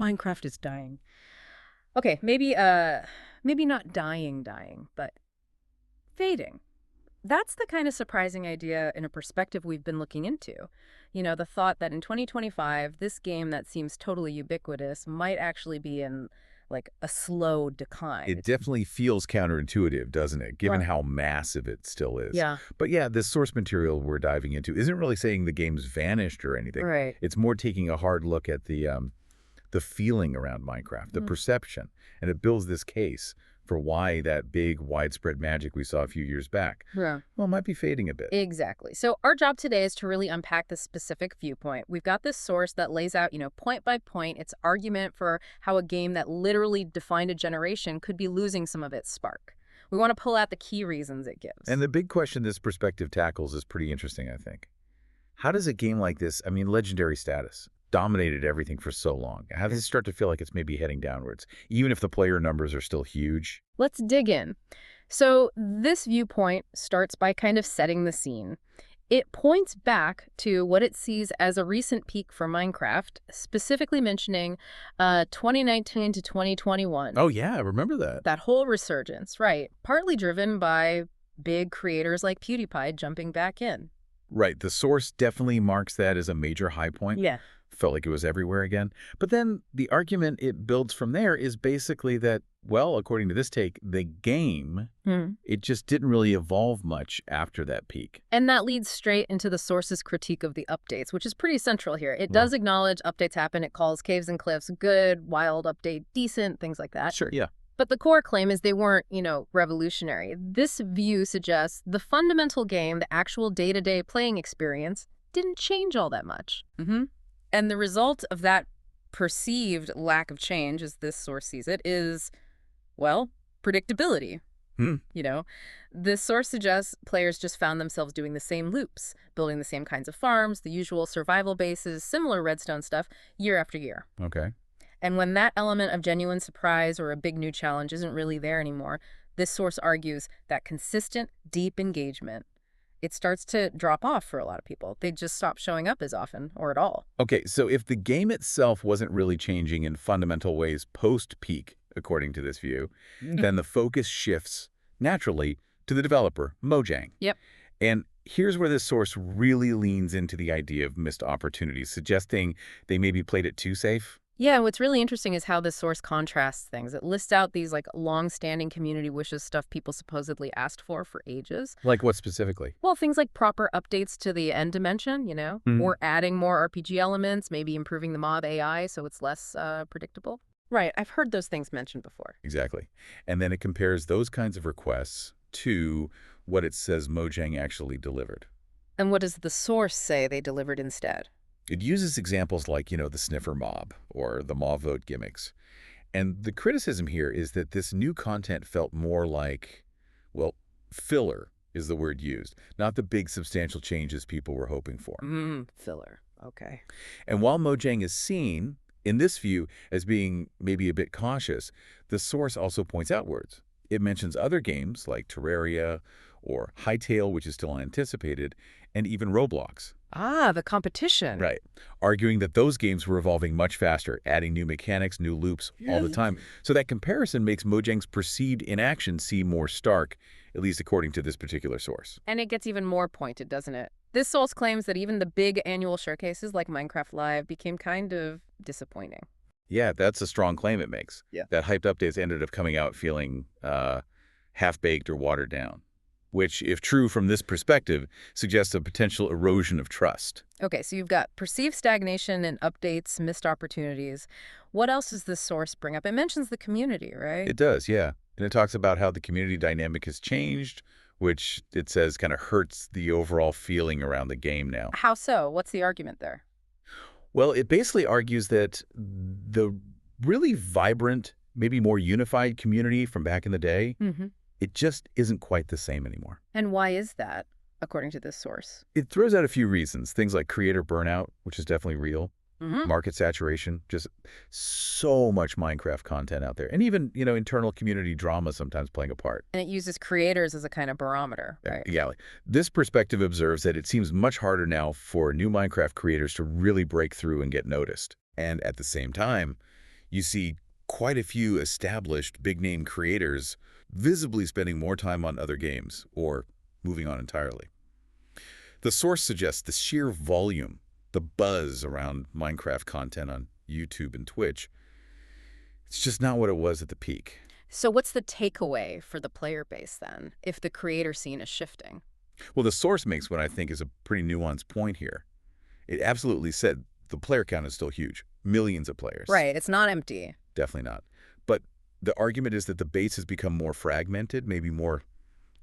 Minecraft is dying. Okay, maybe not dying, but fading. That's the kind of surprising idea in a perspective we've been looking into. You know, the thought that in 2025, this game that seems totally ubiquitous might actually be in, like, a slow decline. It definitely feels counterintuitive, doesn't it, given Right. how massive it still is. Yeah, But yeah, this source material we're diving into isn't really saying the game's vanished or anything. right. It's more taking a hard look at the feeling around Minecraft, the Mm. perception, and it builds this case for why that big, widespread magic we saw a few years back, Yeah. well, might be fading a bit. Exactly. So our job today is to really unpack this specific viewpoint. We've got this source that lays out, point by point, its argument for how a game that literally defined a generation could be losing some of its spark. We want to pull out the key reasons it gives. And the big question this perspective tackles is pretty interesting, I think. How does a game like this, I mean, legendary status, dominated everything for so long? How does it start to feel like it's maybe heading downwards, even if the player numbers are still huge? Let's dig in. So this viewpoint starts by kind of setting the scene. It points back to what it sees as a recent peak for Minecraft, specifically mentioning 2019 to 2021. Oh, yeah, I remember that. That whole resurgence, right? Partly driven by big creators like PewDiePie jumping back in. Right, the source definitely marks that as a major high point. Yeah. Felt like it was everywhere again. But then the argument it builds from there is basically that, well, according to this take, the game, it just didn't really evolve much after that peak. And that leads straight into the source's critique of the updates, which is pretty central here. It does acknowledge updates happen. It calls Caves and Cliffs good, Wild update decent, things like that. Sure, yeah. But the core claim is they weren't, revolutionary. This view suggests the fundamental game, the actual day-to-day playing experience, didn't change all that much. Mm-hmm. And the result of that perceived lack of change, as this source sees it, is, well, predictability. Hmm. This source suggests players just found themselves doing the same loops, building the same kinds of farms, the usual survival bases, similar Redstone stuff, year after year. Okay. And when that element of genuine surprise or a big new challenge isn't really there anymore, this source argues that consistent, deep engagement, it starts to drop off for a lot of people. They just stop showing up as often or at all. Okay, so if the game itself wasn't really changing in fundamental ways post-peak, according to this view, then the focus shifts naturally to the developer, Mojang. Yep. And here's where this source really leans into the idea of missed opportunities, suggesting they maybe played it too safe. Yeah, what's really interesting is how this source contrasts things. It lists out these long-standing community wishes, stuff people supposedly asked for ages. Like what specifically? Well, things like proper updates to the end dimension, or adding more RPG elements, maybe improving the mob AI so it's less predictable. Right, I've heard those things mentioned before. Exactly. And then it compares those kinds of requests to what it says Mojang actually delivered. And what does the source say they delivered instead? It uses examples like, the sniffer mob or the mob vote gimmicks. And the criticism here is that this new content felt more like, well, filler is the word used, not the big substantial changes people were hoping for. Filler. Okay. And while Mojang is seen, in this view, as being maybe a bit cautious, the source also points outwards. It mentions other games like Terraria or Hytale, which is still unanticipated, and even Roblox. Ah, the competition. Right. Arguing that those games were evolving much faster, adding new mechanics, new loops all the time. So that comparison makes Mojang's perceived inaction seem more stark, at least according to this particular source. And it gets even more pointed, doesn't it? This source claims that even the big annual showcases like Minecraft Live became kind of disappointing. Yeah, that's a strong claim it makes. Yeah. That hyped updates ended up coming out feeling half-baked or watered down, which, if true from this perspective, suggests a potential erosion of trust. Okay, so you've got perceived stagnation and updates, missed opportunities. What else does this source bring up? It mentions the community, right? It does, yeah. And it talks about how the community dynamic has changed, which it says kind of hurts the overall feeling around the game now. How so? What's the argument there? Well, it basically argues that the really vibrant, maybe more unified community from back in the day, it just isn't quite the same anymore. And why is that, according to this source? It throws out a few reasons, things like creator burnout, which is definitely real, Mm-hmm. market saturation, just so much Minecraft content out there, and even, internal community drama sometimes playing a part. And it uses creators as a kind of barometer, right? Yeah. This perspective observes that it seems much harder now for new Minecraft creators to really break through and get noticed. And at the same time, You see quite a few established big-name creators visibly spending more time on other games or moving on entirely. The source suggests the sheer volume, the buzz around Minecraft content on YouTube and Twitch, it's just not what it was at the peak. So what's the takeaway for the player base then, if the creator scene is shifting? Well, the source makes what I think is a pretty nuanced point here. It absolutely said the player count is still huge. Millions of players. Right, it's not empty. Definitely not. But the argument is that the base has become more fragmented, maybe more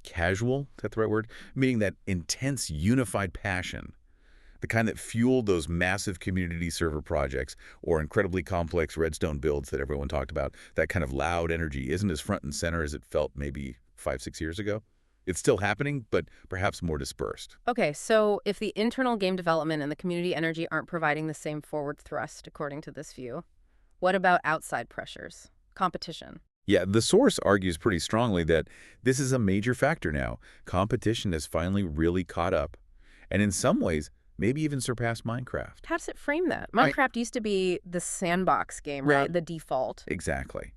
casual, is that the right word? Meaning that intense, unified passion, the kind that fueled those massive community server projects or incredibly complex Redstone builds that everyone talked about, that kind of loud energy isn't as front and center as it felt maybe 5-6 years ago. It's still happening, but perhaps more dispersed. Okay, so if the internal game development and the community energy aren't providing the same forward thrust, according to this view, what about outside pressures? Competition? Yeah, the source argues pretty strongly that this is a major factor now. Competition has finally really caught up, and in some ways, maybe even surpassed Minecraft. How does it frame that? Right. Minecraft used to be the sandbox game, right? Right. The default. Exactly.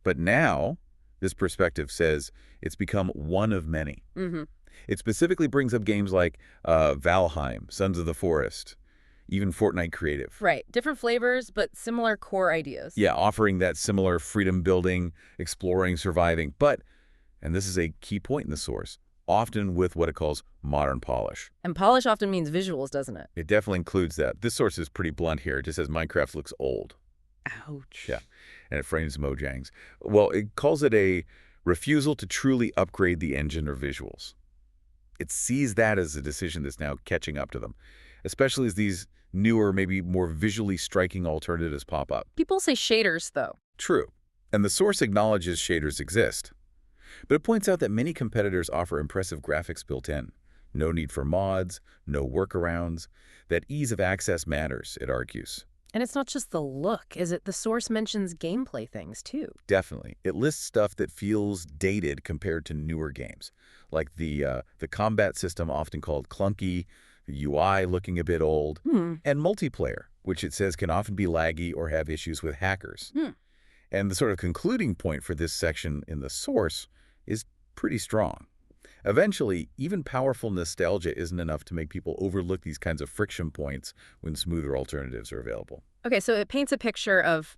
But now, this perspective says it's become one of many. Mm-hmm. It specifically brings up games like Valheim, Sons of the Forest, even Fortnite Creative. Right. Different flavors, but similar core ideas. Yeah, offering that similar freedom building, exploring, surviving, but, and this is a key point in the source, often with what it calls modern polish. And polish often means visuals, doesn't it? It definitely includes that. This source is pretty blunt here. It just says Minecraft looks old. Ouch. Yeah, and it frames Mojang's. Well, it calls it a refusal to truly upgrade the engine or visuals. It sees that as a decision that's now catching up to them, especially as these newer, maybe more visually striking alternatives pop up. People say shaders, though. True, and the source acknowledges shaders exist. But it points out that many competitors offer impressive graphics built in. No need for mods, no workarounds. That ease of access matters, it argues. And it's not just the look, is it? The source mentions gameplay things, too. Definitely. It lists stuff that feels dated compared to newer games, like the combat system often called clunky, the UI looking a bit old, and multiplayer, which it says can often be laggy or have issues with hackers. And the sort of concluding point for this section in the source is pretty strong. Eventually, even powerful nostalgia isn't enough to make people overlook these kinds of friction points when smoother alternatives are available. Okay, so it paints a picture of,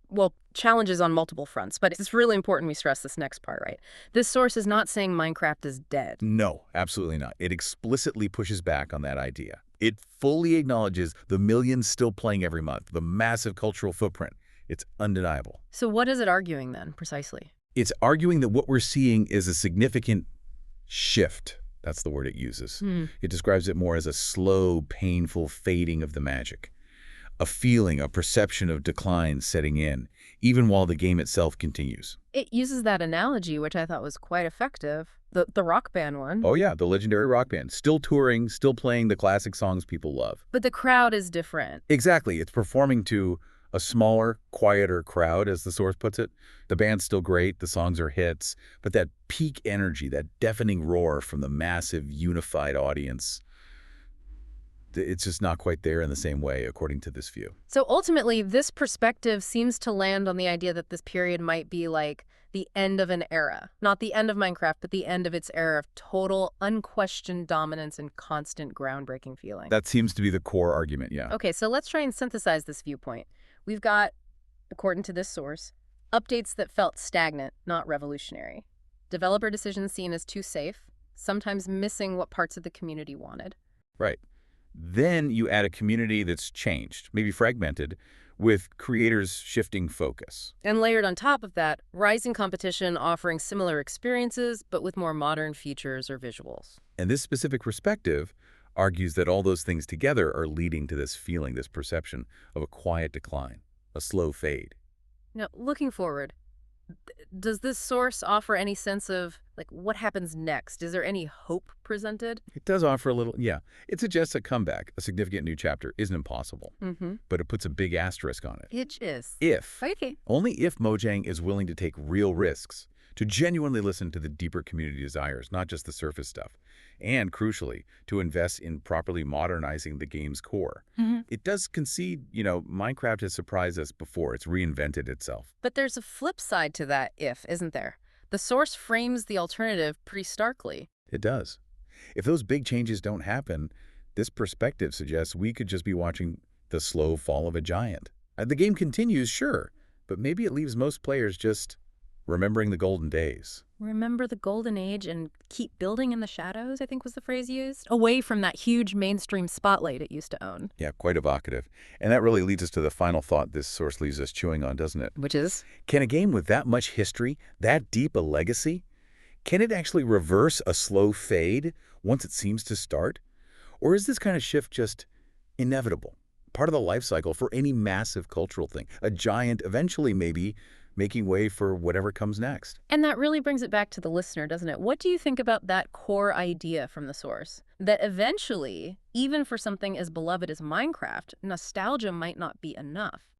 well, challenges on multiple fronts, but it's really important we stress this next part, right? This source is not saying Minecraft is dead. No, absolutely not. It explicitly pushes back on that idea. It fully acknowledges the millions still playing every month, the massive cultural footprint. It's undeniable. So what is it arguing then, precisely? It's arguing that what we're seeing is a significant shift. That's the word it uses. It describes it more as a slow, painful fading of the magic. A feeling, a perception of decline setting in, even while the game itself continues. It uses that analogy, which I thought was quite effective. The rock band one. Oh yeah, the legendary rock band. Still touring, still playing the classic songs people love. But the crowd is different. Exactly. It's performing to a smaller, quieter crowd, as the source puts it. The band's still great, the songs are hits, but that peak energy, that deafening roar from the massive, unified audience, it's just not quite there in the same way, according to this view. So ultimately, this perspective seems to land on the idea that this period might be like the end of an era. Not the end of Minecraft, but the end of its era of total, unquestioned dominance and constant groundbreaking feeling. That seems to be the core argument, yeah. Okay, so let's try and synthesize this viewpoint. We've got, according to this source, updates that felt stagnant, not revolutionary. Developer decisions seen as too safe, sometimes missing what parts of the community wanted. Right. Then you add a community that's changed, maybe fragmented, with creators shifting focus. And layered on top of that, rising competition offering similar experiences, but with more modern features or visuals. And this specific perspective argues that all those things together are leading to this feeling, this perception of a quiet decline, a slow fade. Now, looking forward, does this source offer any sense of, like, what happens next? Is there any hope presented? It does offer a little, yeah. It suggests a comeback, a significant new chapter, isn't impossible. But it puts a big asterisk on it. It is. If, Okay. only if Mojang is willing to take real risks, to genuinely listen to the deeper community desires, not just the surface stuff, and, crucially, to invest in properly modernizing the game's core. Mhm. It does concede, Minecraft has surprised us before. It's reinvented itself. But there's a flip side to that if, isn't there? The source frames the alternative pretty starkly. It does. If those big changes don't happen, this perspective suggests we could just be watching the slow fall of a giant. The game continues, sure, but maybe it leaves most players just remembering the golden days. Remember the golden age and keep building in the shadows, I think was the phrase used? Away from that huge mainstream spotlight it used to own. Yeah, quite evocative. And that really leads us to the final thought this source leaves us chewing on, doesn't it? Which is? Can a game with that much history, that deep a legacy, can it actually reverse a slow fade once it seems to start? Or is this kind of shift just inevitable, part of the life cycle for any massive cultural thing, a giant eventually maybe making way for whatever comes next? And that really brings it back to the listener, doesn't it? What do you think about that core idea from the source? That eventually, even for something as beloved as Minecraft, nostalgia might not be enough.